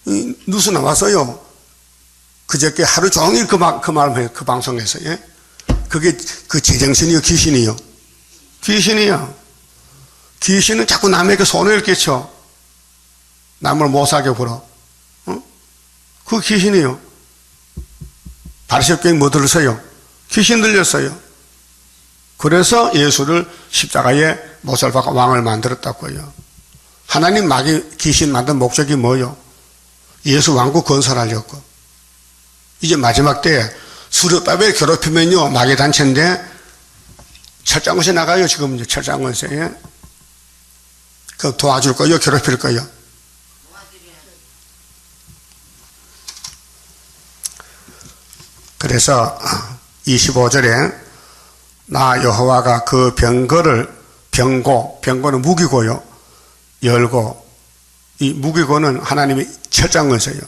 이 뉴스 나왔어요. 그저께 하루 종일 그 말을 해요. 그 방송에서. 예? 그게 그 제정신이요 귀신이요? 귀신이요. 귀신은 자꾸 남에게 손해를 끼쳐. 남을 못 사게 굴어. 어? 그 귀신이요. 바리새교인 뭐 들었어요? 귀신 들렸어요. 그래서 예수를 십자가에 못을 박아 왕을 만들었다고요. 하나님 마귀 귀신 만든 목적이 뭐요? 예수 왕국 건설하려고. 이제 마지막 때 수르바벨 괴롭히면요 마귀 단체인데 철장원세 나가요. 지금 이제 철장원세. 그 도와줄 거요? 괴롭힐 거요? 그래서 25절에 나 여호와가 그 병거를 병고는 무기고요. 열고 이 무기고는 하나님이 철장건세요.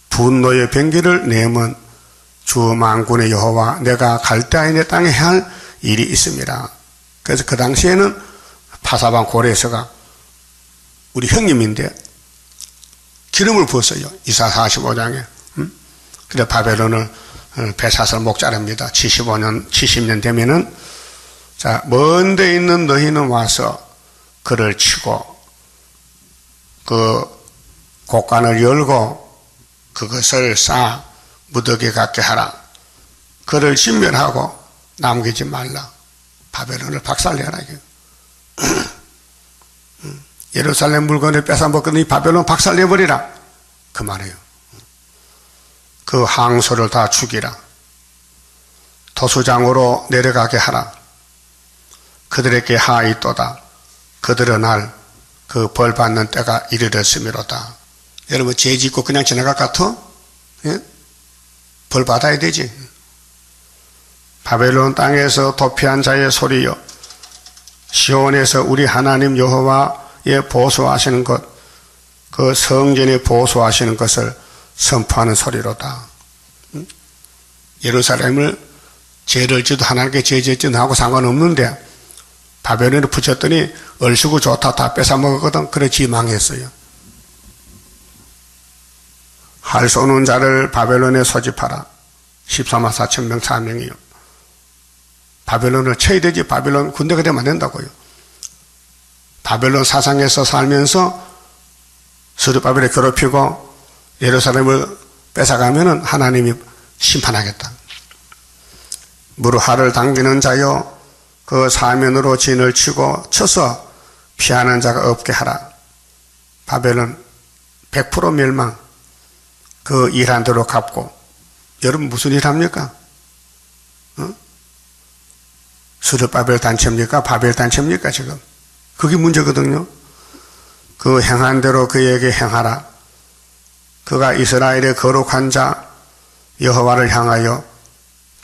분노의 병기를 내면 주 만군의 여호와 내가 갈대아인의 땅에 할 일이 있습니다. 그래서 그 당시에는 파사방 고레서가 우리 형님인데 기름을 부었어요. 이사 45장에. 그래 바벨론을 베사슬 목자랍니다. 70년 되면은 자 먼 데 있는 너희는 와서 그를 치고 그 곡간을 열고 그것을 쌓아 무더기 같게 하라. 그를 진멸하고 남기지 말라. 바벨론을 박살내라. 예루살렘 물건을 뺏어먹거니 바벨론 박살내버리라. 그 말이에요. 그 항소를 다 죽이라. 도수장으로 내려가게 하라. 그들에게 하있도다. 그들은 날 그 벌 받는 때가 이르렀음이로다. 여러분 죄 짓고 그냥 지나갈 것 같아? 예? 벌 받아야 되지. 바벨론 땅에서 도피한 자의 소리여, 시온에서 우리 하나님 여호와의 보수하시는 것, 그 성전에 보수하시는 것을 선포하는 소리로다. 예루살렘을 죄를 지도 하나님께 죄 짓지도 하고 상관없는데 바벨론에 붙였더니 얼씨구 좋다 다 뺏어 먹었거든. 그래 지망했어요. 할 쏘는 자를 바벨론에 소집하라. 14만 4천 명 사명이요. 바벨론을 쳐야 되지. 바벨론 군대가 되면 안 된다고요. 바벨론 사상에서 살면서 스룹바벨을 괴롭히고 예루살렘을 뺏어가면은 하나님이 심판하겠다. 무르하를 당기는 자여, 그 사면으로 진을 치고 쳐서 피하는 자가 없게 하라. 바벨론 100% 멸망. 그 일한 대로 갚고. 여러분 무슨 일 합니까? 스룹바벨 단체입니까? 바벨 단체입니까? 지금 그게 문제거든요. 그 행한 대로 그에게 행하라. 그가 이스라엘의 거룩한 자 여호와를 향하여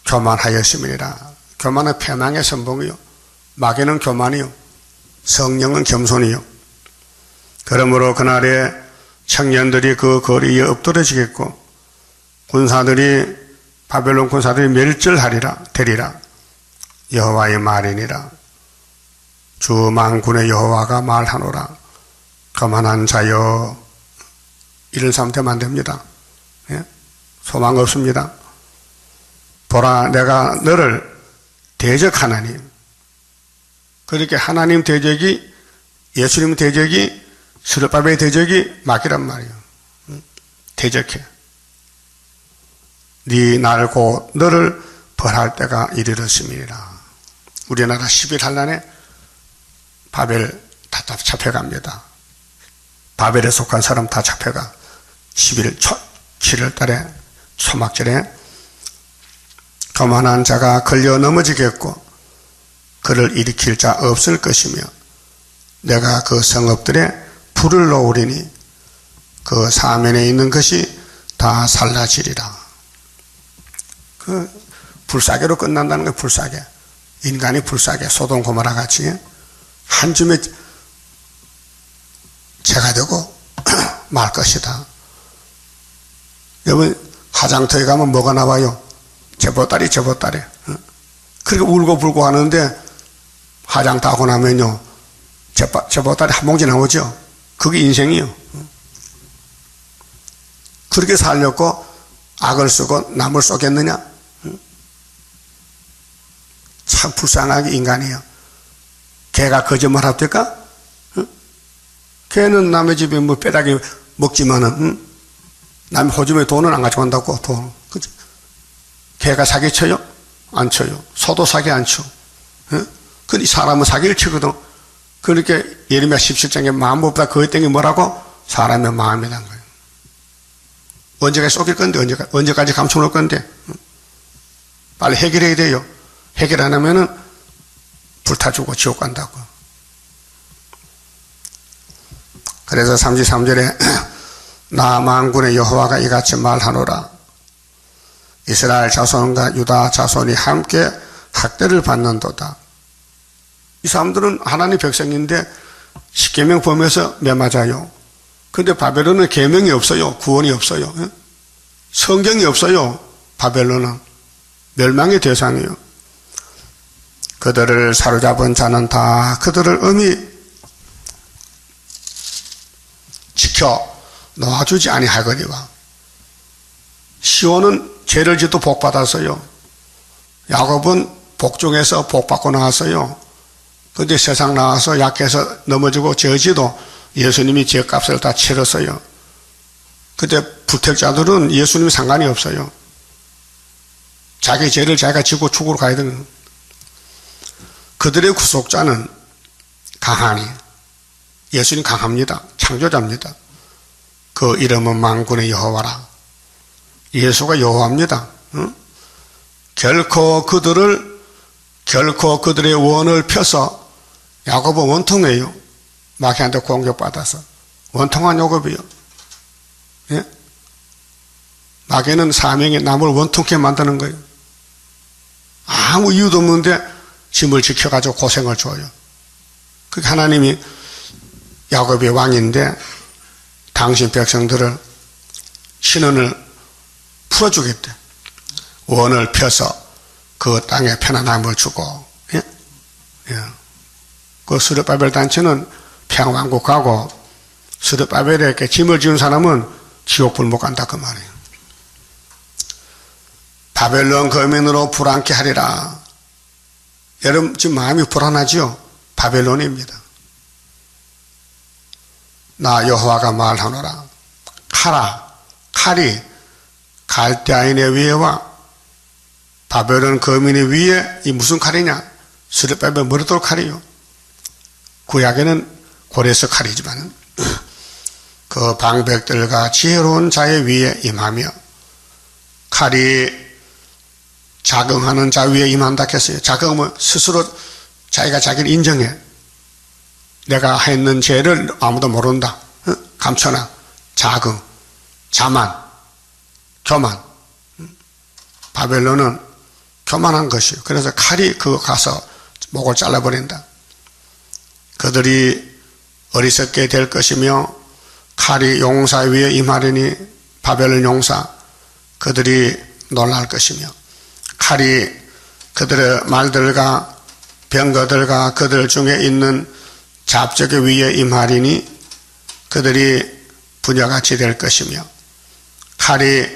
교만하였음이니라. 교만은 패망의 선봉이요, 마귀는 교만이요, 성령은 겸손이요. 그러므로 그날에 청년들이 그 거리에 엎드러지겠고 군사들이, 바벨론 군사들이 멸절하리라. 되리라. 여호와의 말이니라. 주 만군의 여호와가 말하노라. 교만한 자여. 이런 사람 되면 안 됩니다. 예? 소망 없습니다. 보라, 내가 너를 대적하나니. 그렇게 하나님 대적이, 예수님 대적이, 스룹바벨 대적이 마귀란 말이에요. 대적해. 네 날고 너를 벌할 때가 이르렀음이니라. 우리나라 11한란에 바벨 다 잡혀갑니다. 바벨에 속한 사람 다 잡혀가. 7월 달에 초막절에 교만한 자가 걸려 넘어지겠고 그를 일으킬 자 없을 것이며 내가 그 성읍들에 불을 놓으리니 그 사면에 있는 것이 다 살라지리라. 그 불사계로 끝난다는 거예요. 불사계. 인간이 불사계, 소돔 고모라 같이 한 줌에 죄가 되고 말 것이다. 여러분 화장터에 가면 뭐가 나와요? 제보따리. 그렇게 울고 불고 하는데 화장 다 하고 나면요 제보따리 한 봉지 나오죠. 그게 인생이요. 그렇게 살려고 악을 쓰고 남을 쏘겠느냐? 참 불쌍하게 인간이에요. 개가 거짓말 합니까? 개는 남의 집에 뭐 빼다기 먹지만은 남의 호주머니에 돈은 안 가져간다고. 돈. 그치? 개가 사기 쳐요? 안 쳐요. 소도 사기 안 쳐. 근데 사람은 사기를 치거든. 그렇게 예레미야 17장에 마음보다 그것 때문에 뭐라고? 사람의 마음이란 거예요. 언제까지 쏘길 건데, 언제까지 감춰놓을 건데. 빨리 해결해야 돼요. 해결 안 하면은 불타주고 지옥 간다고. 그래서 33절에 나 만군의 여호와가 이같이 말하노라. 이스라엘 자손과 유다 자손이 함께 학대를 받는도다. 이 사람들은 하나님 백성인데 십계명 범해서 매맞아요. 그런데 바벨론은 계명이 없어요. 구원이 없어요. 성경이 없어요. 바벨론은 멸망의 대상이에요. 그들을 사로잡은 자는 다 그들을 엄히 지켜 놓아주지 아니하거니와. 시온은 죄를 짓도 복받았어요. 야곱은 복중에서 복받고 나왔어요. 그런데 세상 나와서 약해서 넘어지고 저지도 예수님이 죄값을 다 치렀어요. 그때 불택자들은 예수님이 상관이 없어요. 자기 죄를 자기가 지고 죽으러 가야 되는. 그들의 구속자는 강하니, 예수님 강합니다. 창조자입니다. 그 이름은 만군의 여호와라. 예수가 여호와입니다. 결코 그들의 원을 펴서, 야곱은 원통이에요. 마귀한테 공격받아서 원통한 요급이요. 예? 마귀는 사명이 남을 원통케 만드는 거예요. 아무 이유도 없는데 짐을 지켜가지고 고생을 줘요. 그게 하나님이 야곱의 왕인데 당신 백성들을 신원을 풀어주겠대. 원을 펴서 그 땅에 편안함을 주고, 예? 예. 그 스룹바벨 단체는 평왕국 가고 스룹바벨에게 짐을 지은 사람은 지옥 불못 간다 그 말이에요. 바벨론 거민으로 불안케 하리라. 여러분 지금 마음이 불안하지요? 바벨론입니다. 나 여호와가 말하노라. 칼이 갈대아인의 위에와 바벨론 거민의 위에 이 무슨 칼이냐? 스룹바벨 머리돌 칼이요. 구약에는 고레스 칼이지만 그 방백들과 지혜로운 자의 위에 임하며 칼이 자긍하는 자 위에 임한다 했어요. 자긍은 스스로 자기가 자기를 인정해. 내가 했는 죄를 아무도 모른다. 감춰놔. 자긍, 자만, 교만. 바벨론은 교만한 것이요. 그래서 칼이 그거 가서 목을 잘라버린다. 그들이 어리석게 될 것이며 칼이 용사 위에 임하리니 바벨론 용사 그들이 놀랄 것이며 칼이 그들의 말들과 병거들과 그들 중에 있는 잡적의 위에 임하리니 그들이 부녀같이 될 것이며 칼이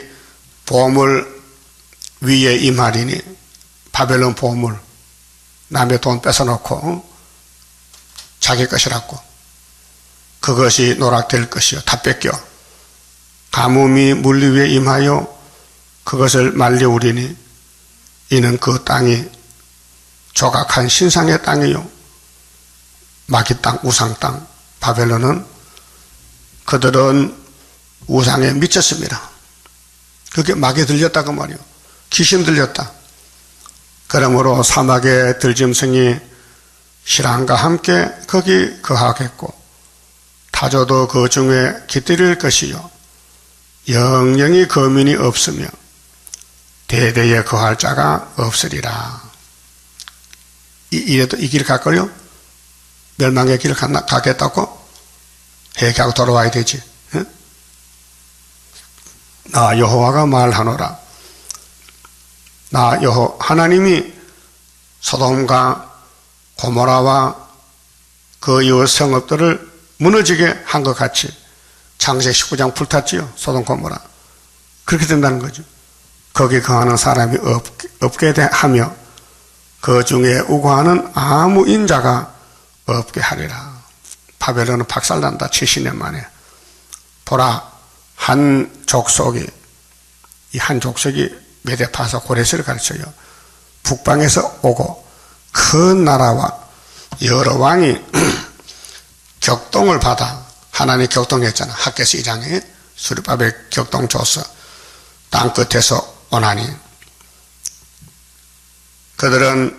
보물 위에 임하리니 바벨론 보물 남의 돈 뺏어놓고 자기 것이라고 그것이 노락될 것이요 다 뺏겨 가뭄이 물리 위에 임하여 그것을 말려우리니 이는 그 땅이 조각한 신상의 땅이요 마귀 땅 우상 땅 바벨론은 그들은 우상에 미쳤습니다. 그게 마귀 들렸다고 말이요 귀신 들렸다. 그러므로 사막의 들짐승이 실랑과 함께 거기 거하겠고 타조도 그 중에 깃들일 것이요 영영이 거민이 없으며 대대에 거할 자가 없으리라. 이래도 이 길 갈걸요? 멸망의 길을 가겠다고? 회개하고 돌아와야 되지. 응? 나 여호와가 말하노라. 나 하나님이 소돔과 고모라와 그 이웃 성읍들을 무너지게 한 것 같이 창세기 19장 불탔지요. 소돔 고모라. 그렇게 된다는 거죠. 거기 거하는 사람이 없게 하며 그 중에 우고하는 아무 인자가 없게 하리라. 바벨론은 박살난다. 70년 만에. 보라 한 족속이 이 한 족속이 메데파서 고레스를 가르쳐요. 북방에서 오고 큰 나라와 여러 왕이 격동을 받아 하나님이 격동했잖아. 학개서 1장에 스룹바벨 격동 줬어. 땅끝에서 오나니 그들은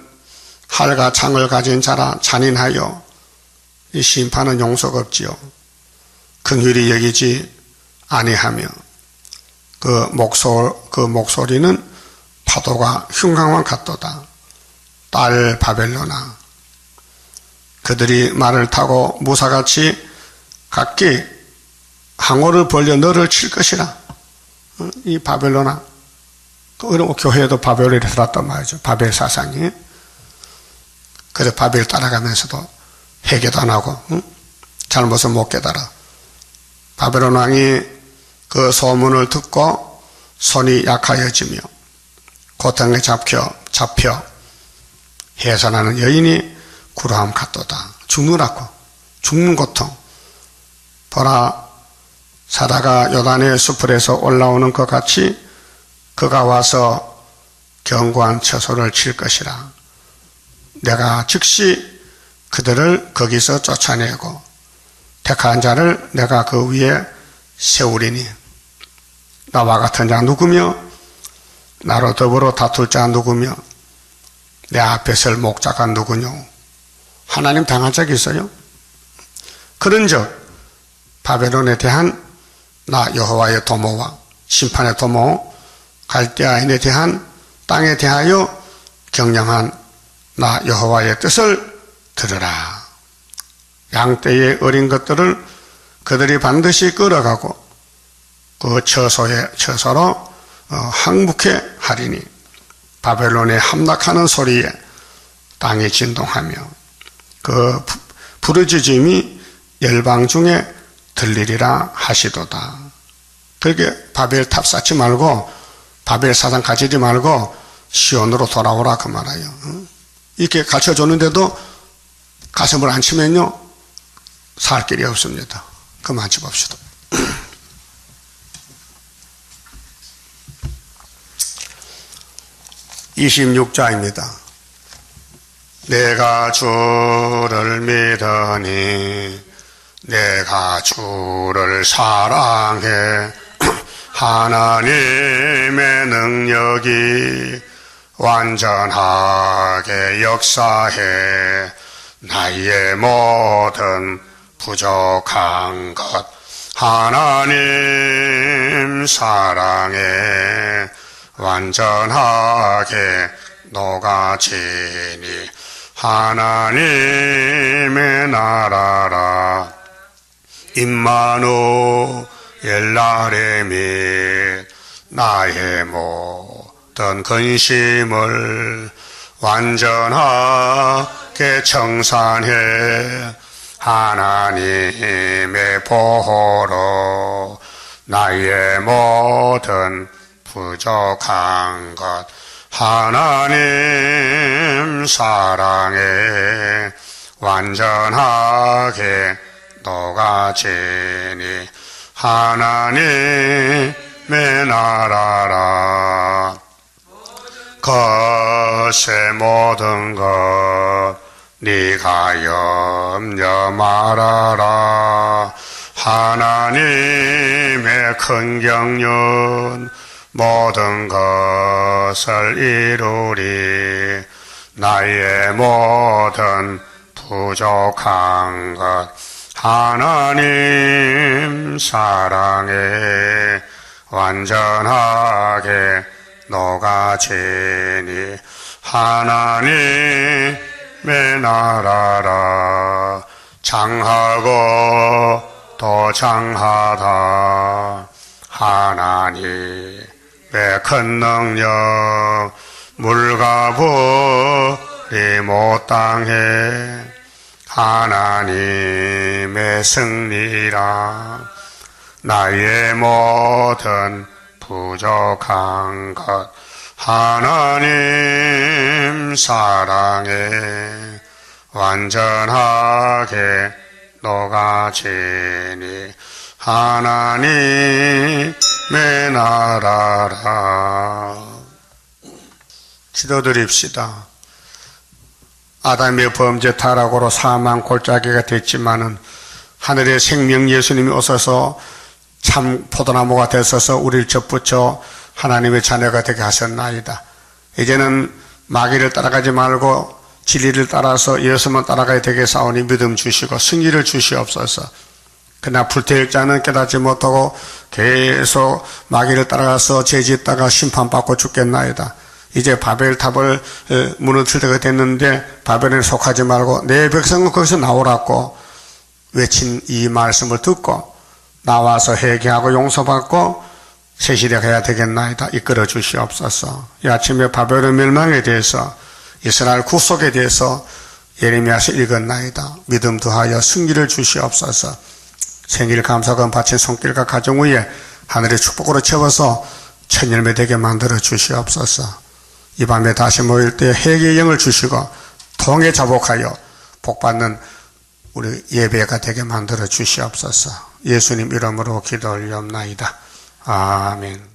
활과 창을 가진 자라 잔인하여 이 심판은 용서가 없지요. 긍휼히 여기지 아니하며 그 목소리는 파도가 흉강만 같도다. 딸 바벨로나 그들이 말을 타고 무사같이 각기 항오를 벌려 너를 칠 것이라. 이 바벨로나 그럼 교회에도 바벨이 들었단 말이죠. 바벨 사상이. 그래서 바벨 따라가면서도 회개도 안 하고 잘못을 못 깨달아. 바벨론 왕이 그 소문을 듣고 손이 약하여지며 고통에 잡혀 해산하는 여인이 구루함 같도다. 죽느라고 죽는 고통. 보라 사다가 요단의 수풀에서 올라오는 것 같이 그가 와서 견고한 처소를 칠 것이라. 내가 즉시 그들을 거기서 쫓아내고 택한 자를 내가 그 위에 세우리니 나와 같은 자 누구며 나로 더불어 다툴 자 누구며 내 앞에 설 목자가 누구뇨. 하나님 당한 적이 있어요? 그런즉 바벨론에 대한 나 여호와의 도모와 심판의 도모, 갈대아인에 대한 땅에 대하여 경영한 나 여호와의 뜻을 들으라. 양떼의 어린 것들을 그들이 반드시 끌어가고 그 처소로 항복해 하리니 바벨론에 함락하는 소리에 땅이 진동하며 그 부르짖음이 열방 중에 들리리라 하시도다. 그렇게 바벨 탑 쌓지 말고 바벨 사상 가지지 말고 시온으로 돌아오라 그 말이에요. 이렇게 가르쳐줬는데도 가슴을 안 치면요 살 길이 없습니다. 그만 쳐봅시다. 26자입니다. 내가 주를 믿으니 내가 주를 사랑해. 하나님의 능력이 완전하게 역사해 나의 모든 부족한 것 하나님 사랑에 완전하게 녹아지니 하나님의 나라라. 임마누엘 나의 및 나의 모든 근심을 완전하게 청산해 하나님의 보호로 나의 모든 부족한 것 하나님 사랑에 완전하게 녹아지니 하나님의 나라라. 것의 모든 것 네가 염려 말아라. 하나님의 큰 경륜 모든 것을 이루리. 나의 모든 부족한 것 하나님 사랑에 완전하게 녹아지니 하나님의 나라라. 장하고 또 장하다. 하나님의 큰 능력 물과 불이 못 당해 하나님의 승리라. 나의 모든 부족한 것 하나님 사랑에 완전하게 녹아지니 하나님의 나라라. 기도드립시다. 아담의 범죄 타락으로 사망 골짜기가 됐지만은 하늘의 생명 예수님이 오셔서 참 포도나무가 되셔서 우리를 접붙여 하나님의 자녀가 되게 하셨나이다. 이제는 마귀를 따라가지 말고 진리를 따라서 예수만 따라가야 되게 싸우니 믿음 주시고 승리를 주시옵소서. 그러나 불태울 자는 깨닫지 못하고 계속 마귀를 따라가서 죄짓다가 심판받고 죽겠나이다. 이제 바벨탑을 무너뜨릴 때가 됐는데 바벨에 속하지 말고 내 백성은 거기서 나오라고 외친 이 말씀을 듣고 나와서 회개하고 용서받고 새시대 가야 되겠나이다. 이끌어 주시옵소서. 이 아침에 바벨론 멸망에 대해서 이스라엘 구속에 대해서 예레미야서 읽었나이다. 믿음 더하여 승리를 주시옵소서. 생일 감사금 바친 손길과 가정 위에 하늘의 축복으로 채워서 천열매 되게 만들어 주시옵소서. 이 밤에 다시 모일 때 회개의 영을 주시고 통에 자복하여 복받는 우리 예배가 되게 만들어 주시옵소서. 예수님 이름으로 기도 올리옵나이다. 아멘.